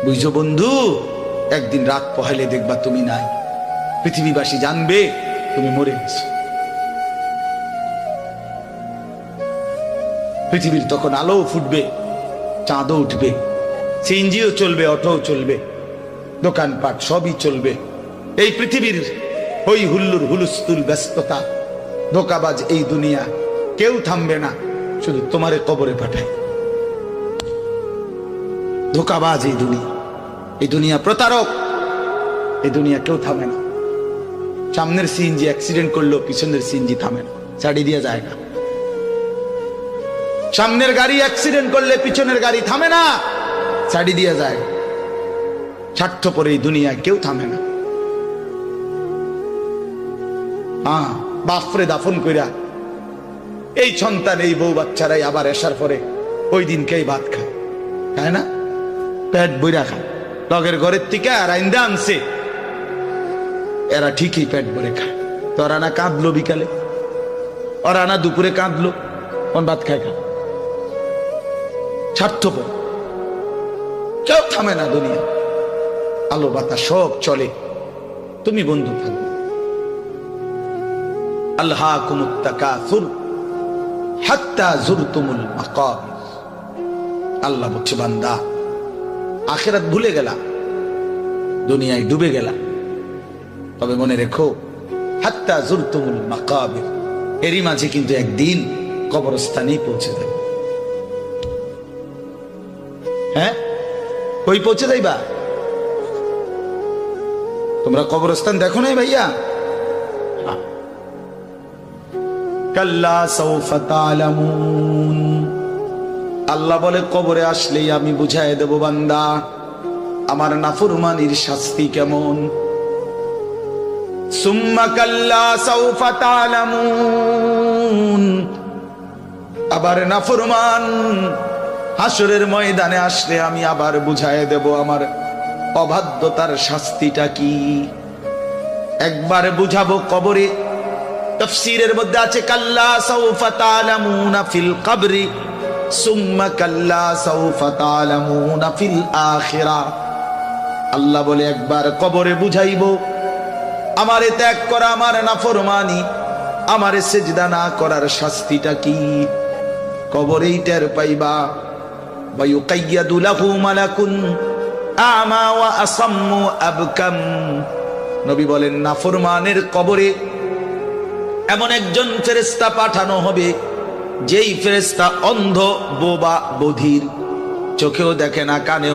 বুঝছো বন্ধু, একদিন রাত পহেলে দেখবা তুমি নাই, পৃথিবীবাসী জানবে তুমি মরে গেছো। পৃথিবীর তখন আলো ফুটবে, চাঁদও উঠবে, সিএনজিও চলবে, অটোও চলবে, দোকানপাট সবই চলবে। এই পৃথিবীর হই হুল্লুর হুলুস্থুল ব্যস্ততা, ধোকাবাজ এই দুনিয়া, কেউ থামবে না, শুধু তোমারে কবরে পাঠায়। ধোকাবাজ এই দুনিয়া, এই দুনিয়া প্রতারক, এই দুনিয়া কেউ থামে না। সামনের সিএনজি অ্যাক্সিডেন্ট করলো, পিছনের সিএনজি থামে না, ছাড়ি দিয়ে যায় না। সামনের গাড়ি অ্যাক্সিডেন্ট করলে পিছনের গাড়ি থামে না, ছাড়ি দিয়ে যায়। স্বার্থপর এই দুনিয়ায় কেউ থামে না। বাপরে দাফন কইরা এই সন্তান, এই বউ বাচ্চারাই আবার আসার পরে ওই দিনকেই ভাত খায়, তাই না? পেট বইরা খায়, লগের ঘরের থেকে আর আইন্দা আনছে, এরা ঠিকই পেট ভরে খায়। তো ওরা না কাঁদলো বিকালে, ওরা না দুপুরে কাঁদলো, কোন ভাত খায় খায়। স্বার্থপর, কেউ থামে না দুনিয়া, আলো বাতাস সব চলে, তুমি বন্ধু থাকবে। আল্লাহকুমুত তাকাসুর হাত্তা যুরতুমুল মাকাবির। আল্লাহ বলছে, বান্দা আখিরাত ভুলে গেলা, দুনিয়ায় ডুবে গেলা, তবে মনে রেখো হাত্তা যুরতুমুল মাকাবির, এরই মাঝে কিন্তু একদিন কবরস্থানেই পৌঁছে যাবে। হ্যাঁ, কই পৌঁছে যাইবা? তোমরা কবরস্থান দেখো নাই ভাইয়া? কাল্লা সাউফা তা'লামুন। আল্লাহ বলে, কবরে আসলেই আমি বুঝাই দেব বান্দা আমার নাফরমানির শাস্তি কেমন। সুম্মা কাল্লা সাউফা তা'লামুন। আবার নাফরমান হাসরের ময়দানে আসলে আমি আবার বুঝাই দেব আমার অবাধ্যতার শাস্তিটা কি। একবার বুঝাবো কবরে। তাফসীরের মধ্যে আছে কাল্লা সাউফা তা'লামুনা ফিল কবরি সুম্মা কাল্লা সাউফা তা'লামুনা ফিল আখিরাহ। আল্লাহ বলে, একবার কবরে বুঝাইবো আমারে ত্যাগ করা, আমার নাফরমানি, আমারে সিজদা না করার শাস্তিটা কি। কবরেই টের পাইবা। ওয়া ইউকাইয়াদু লাহু মালাকুন আমা ওয়া আসাম্মু আবকাম। নবী বলেন, নাফরমানের কবরে এমন একজন ফেরেশতা পাঠানো হবে, যেই ফেরেশতা অন্ধ, বোবা, বধির, চোখেও দেখে না, কানে